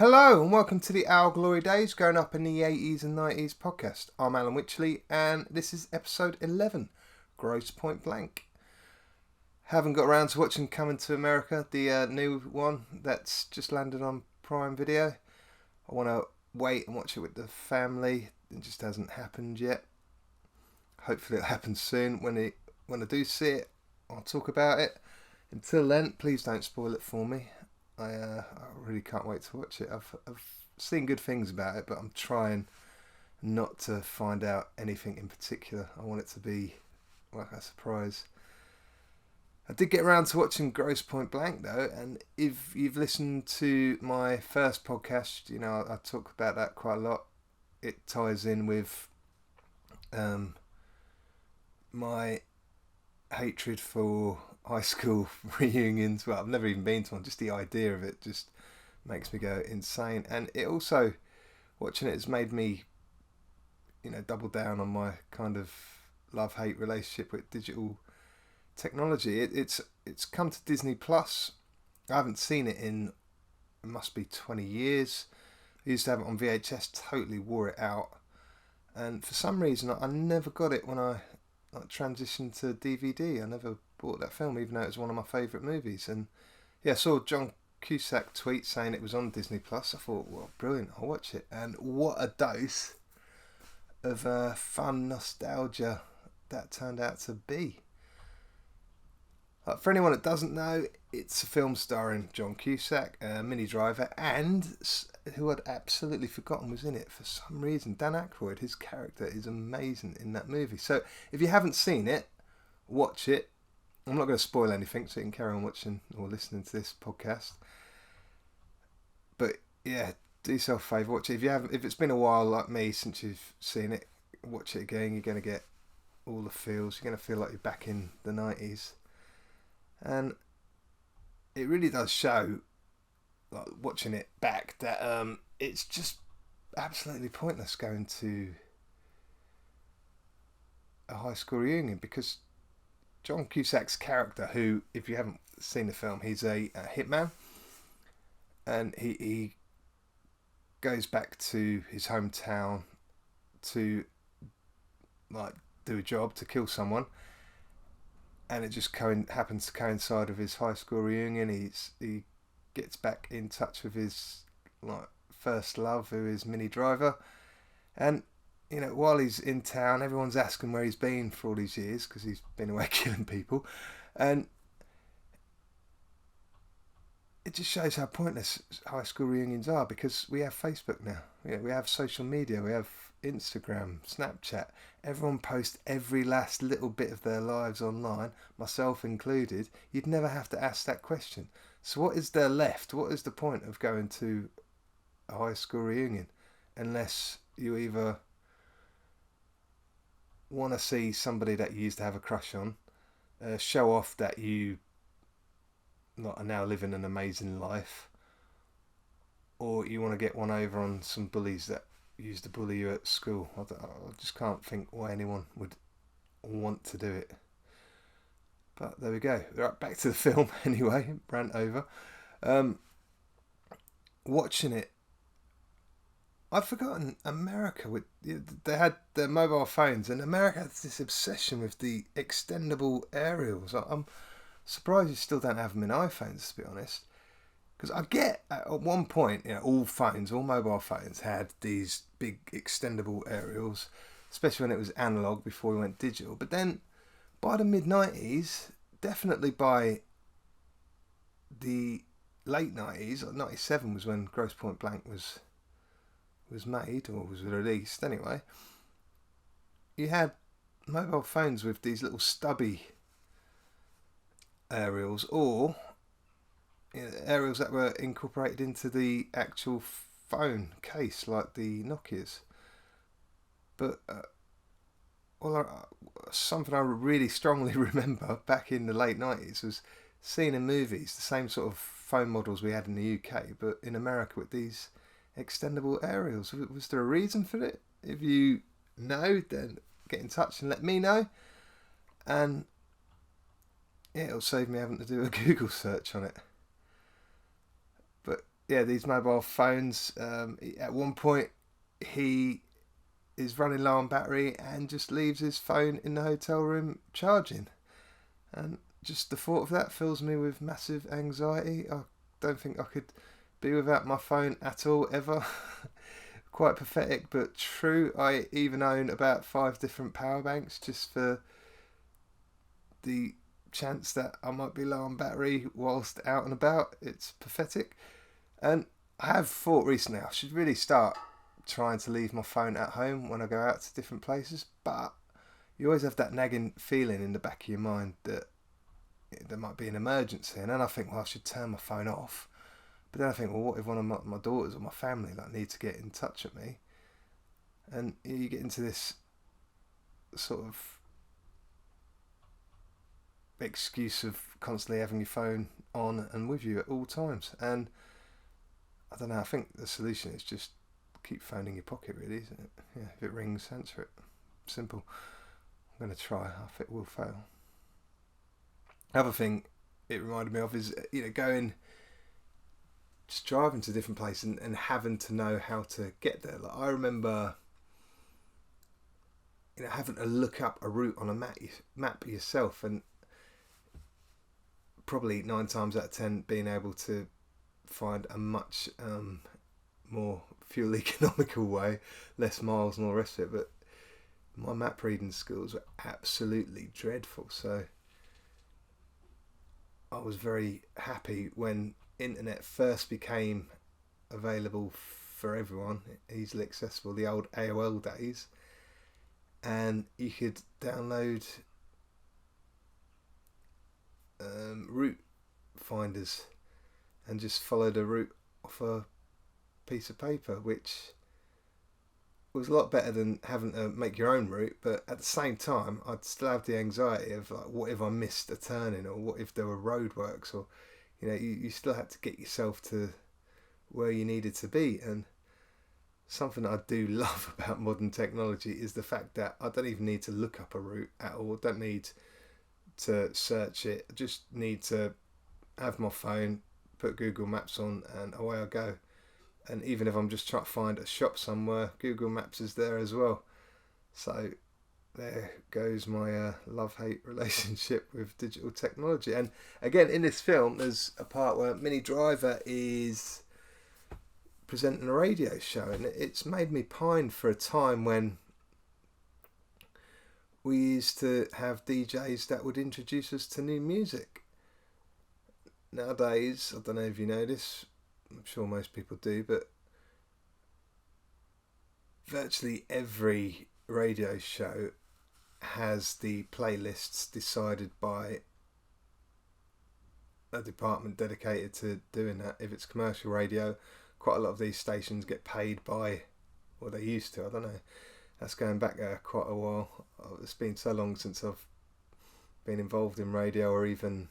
Hello and welcome to the Our Glory Days Growing Up in the 80s and 90s podcast. I'm Alan Witchley and this is episode 11, Grosse, Point Blank. Haven't got around to watching Coming to America, the new one that's just landed on Prime Video. I want to wait and watch it with the family. It just hasn't happened yet. Hopefully it'll happen soon. When I do see it, I'll talk about it. Until then, please don't spoil it for me. I really can't wait to watch it. I've seen good things about it, but I'm trying not to find out anything in particular. I want it to be like a surprise. I did get around to watching Grosse, Point Blank though, and if you've listened to my first podcast, you know I talk about that quite a lot. It ties in with my hatred for high school reunions. Well, I've never even been to one. Just the idea of it just makes me go insane. And it also, watching it has made me, double down on my kind of love-hate relationship with digital technology. It's come to Disney Plus. I haven't seen it in, it must be 20 years. I used to have it on VHS, totally wore it out. And for some reason, I never got it when I transitioned to DVD. I never bought that film, even though it was one of my favourite movies. And yeah, I saw John Cusack tweet saying it was on Disney Plus. I thought, well, brilliant, I'll watch it. And what a dose of fun nostalgia that turned out to be. For anyone that doesn't know, it's a film starring John Cusack, Minnie Driver, and who I'd absolutely forgotten was in it for some reason, Dan Aykroyd. His character is amazing in that movie. So if you haven't seen it, watch it. I'm not going to spoil anything, so you can carry on watching or listening to this podcast. But yeah, do yourself a favour, watch it. If it's been a while like me since you've seen it, watch it again. You're going to get all the feels. You're going to feel like you're back in the 90s. And it really does show, like watching it back, that it's just absolutely pointless going to a high school reunion, because John Cusack's character, who, if you haven't seen the film, he's a hitman, and he goes back to his hometown to like do a job to kill someone. And it just happens to coincide with his high school reunion. He gets back in touch with his first love, who is Minnie Driver. And while he's in town, everyone's asking where he's been for all these years, because he's been away killing people. And it just shows how pointless high school reunions are, because we have Facebook now. We have social media. We have Instagram, Snapchat. Everyone posts every last little bit of their lives online, myself included. You'd never have to ask that question. So what is there left? What is the point of going to a high school reunion, unless you either want to see somebody that you used to have a crush on, show off that you are now living an amazing life, or you want to get one over on some bullies that used to bully you at school. I just can't think why anyone would want to do it. But there we go. Right, back to the film anyway. Rant over. Watching it, I'd forgotten America. They had their mobile phones, and America has this obsession with the extendable aerials. I'm surprised you still don't have them in iPhones, to be honest. Because I get, at one point, all mobile phones had these big extendable aerials, especially when it was analog before we went digital. But then, by the mid-90s, definitely by the late 90s, or 97 was when Grosse, Point Blank was made, or was released anyway, you had mobile phones with these little stubby aerials, or aerials that were incorporated into the actual phone case, like the Nokias. But something I really strongly remember back in the late 90s was seeing in movies the same sort of phone models we had in the UK, but in America with these extendable aerials. Was there a reason for it? If you know, then get in touch and let me know. And yeah, it'll save me having to do a Google search on it. But these mobile phones. At one point, he is running low on battery and just leaves his phone in the hotel room charging. And just the thought of that fills me with massive anxiety. I don't think I could be without my phone at all, ever. Quite pathetic, but true. I even own about 5 different power banks just for the chance that I might be low on battery whilst out and about. It's pathetic. And I have thought recently I should really start trying to leave my phone at home when I go out to different places, but you always have that nagging feeling in the back of your mind that there might be an emergency, and then I think, well, I should turn my phone off. But then I think, well, what if one of my daughters or my family need to get in touch with me? And you get into this sort of excuse of constantly having your phone on and with you at all times. And I don't know, I think the solution is just keep phone in your pocket, really, isn't it? Yeah, if it rings, answer it. Simple. I'm going to try. I think it will fail. Other thing it reminded me of is, going, just driving to different places and having to know how to get there. Like, I remember, having to look up a route on a map yourself, and probably 9 times out of 10 being able to find a much more fuel economical way, less miles and all the rest of it. But my map reading skills were absolutely dreadful, so I was very happy when internet first became available for everyone, easily accessible, the old AOL days, and you could download route finders and just follow the route off a piece of paper, which was a lot better than having to make your own route. But at the same time, I'd still have the anxiety of, like, what if I missed a turning, or what if there were roadworks, or you still had to get yourself to where you needed to be. And something I do love about modern technology is the fact that I don't even need to look up a route at all. I don't need to search it. I just need to have my phone, put Google Maps on, and away I go. And even if I'm just trying to find a shop somewhere, Google Maps is there as well. So there goes my love-hate relationship with digital technology. And again, in this film, there's a part where Minnie Driver is presenting a radio show, and it's made me pine for a time when we used to have DJs that would introduce us to new music. Nowadays, I don't know if you know this, I'm sure most people do, but virtually every radio show has the playlists decided by a department dedicated to doing that. If it's commercial radio, quite a lot of these stations get paid by, well, they used to, I don't know, that's going back quite a while. It's been so long since I've been involved in radio, or even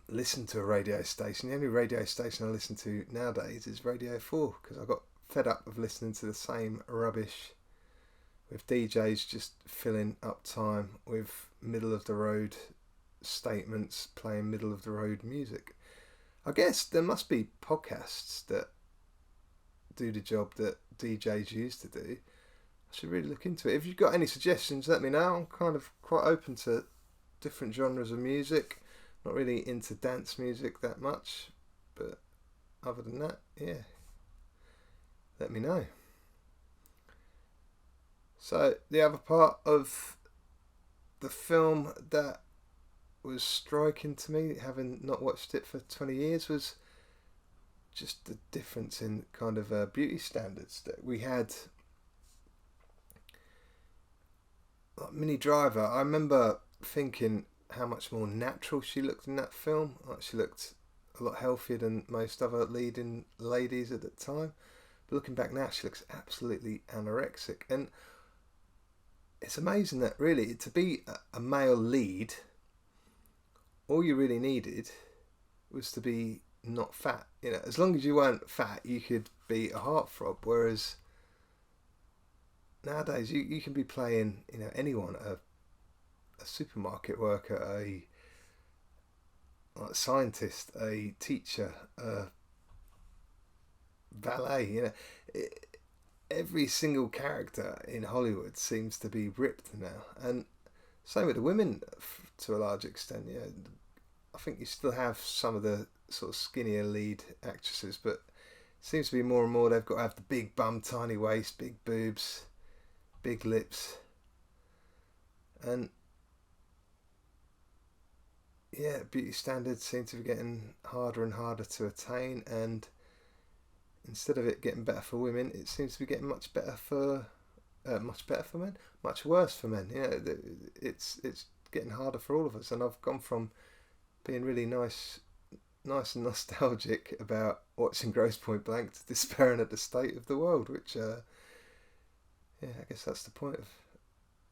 listen to a radio station. The only radio station I listen to nowadays is Radio 4, because I got fed up of listening to the same rubbish with DJs just filling up time with middle of the road statements, playing middle of the road music. I guess there must be podcasts that do the job that DJs used to do. I should really look into it. If you've got any suggestions, let me know. I'm kind of quite open to different genres of music. Not really into dance music that much, but other than that, yeah, let me know. So the other part of the film that was striking to me, having not watched it for 20 years, was just the difference in kind of beauty standards that we had. Like Minnie Driver, I remember thinking how much more natural she looked in that film. Like, she looked a lot healthier than most other leading ladies at the time. But looking back now, she looks absolutely anorexic. And it's amazing that, really, to be a male lead, all you really needed was to be not fat. As long as you weren't fat, you could be a heartthrob. Whereas nowadays, you can be playing, anyone, a supermarket worker, a scientist, a teacher, a valet. Every single character in Hollywood seems to be ripped now, and same with the women to a large extent. I think you still have some of the sort of skinnier lead actresses, but it seems to be more and more they've got to have the big bum, tiny waist, big boobs, big lips, and beauty standards seem to be getting harder and harder to attain, and instead of it getting better for women, it seems to be getting much better for men, much worse for men. It's getting harder for all of us, and I've gone from being really nice and nostalgic about watching Grosse Point Blank to despairing at the state of the world, which I guess that's the point of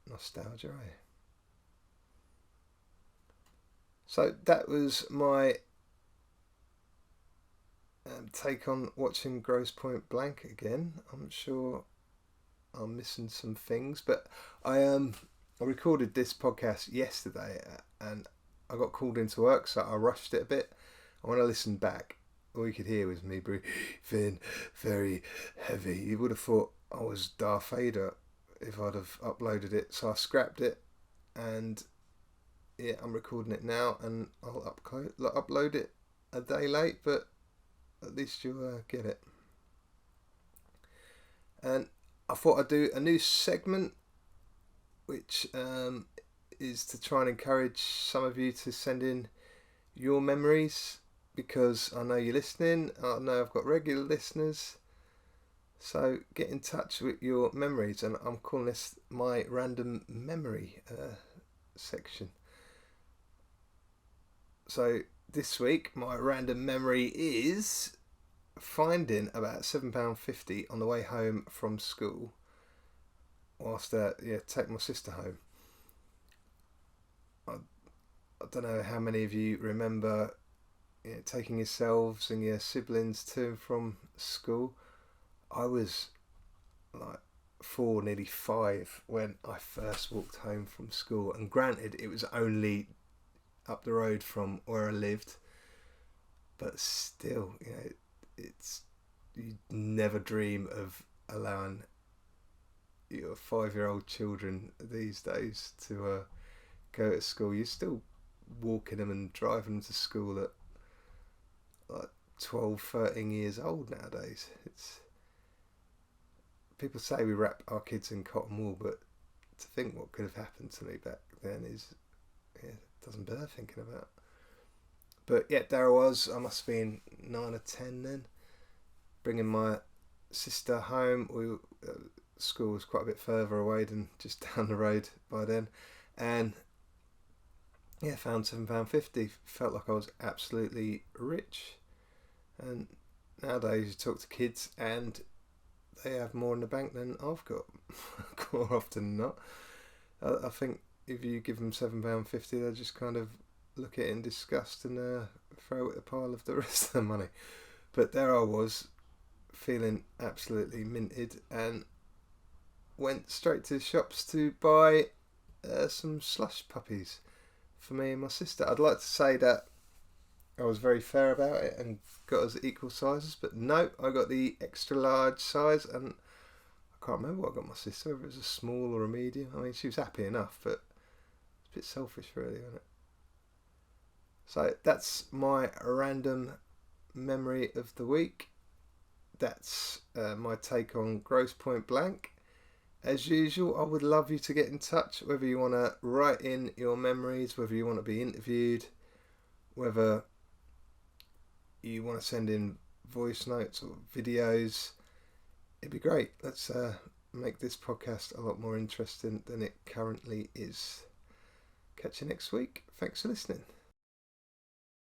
nostalgia, eh? So that was my take on watching Grosse Point Blank again. I'm sure I'm missing some things, but I recorded this podcast yesterday and I got called into work, so I rushed it a bit. And when I listened back, all you could hear was me breathing very heavy. You would have thought I was Darth Vader if I'd have uploaded it, so I scrapped it, and I'm recording it now, and I'll upload it a day late, but at least you'll get it. And I thought I'd do a new segment, which is to try and encourage some of you to send in your memories, because I know you're listening. I know I've got regular listeners, so get in touch with your memories, and I'm calling this my random memory section. So this week my random memory is finding about £7.50 on the way home from school whilst taking my sister home. I don't know how many of you remember taking yourselves and your siblings to and from school. I was like 4, nearly 5 when I first walked home from school, and granted it was only up the road from where I lived, but still, you never dream of allowing your 5-year-old children these days to go to school. You're still walking them and driving them to school at like 12, 13 years old nowadays. People say we wrap our kids in cotton wool, but to think what could have happened to me back then doesn't bear thinking about. But there I was. I must have been 9 or 10 then, bringing my sister home. School was quite a bit further away than just down the road by then, and found £7.50. Felt like I was absolutely rich. And nowadays you talk to kids and they have more in the bank than I've got, more often than not. I think if you give them £7.50, they just kind of look at it in disgust and throw it a pile of the rest of the money. But there I was, feeling absolutely minted, and went straight to the shops to buy some slush puppies for me and my sister. I'd like to say that I was very fair about it and got us equal sizes, but no, I got the extra large size, and I can't remember what I got my sister, whether it was a small or a medium. I mean, she was happy enough, but it's a bit selfish really, isn't it? So that's my random memory of the week. That's my take on Grosse Point Blank. As usual, I would love you to get in touch, whether you want to write in your memories, whether you want to be interviewed, whether you want to send in voice notes or videos. It'd be great. Let's make this podcast a lot more interesting than it currently is. Catch you next week. Thanks for listening.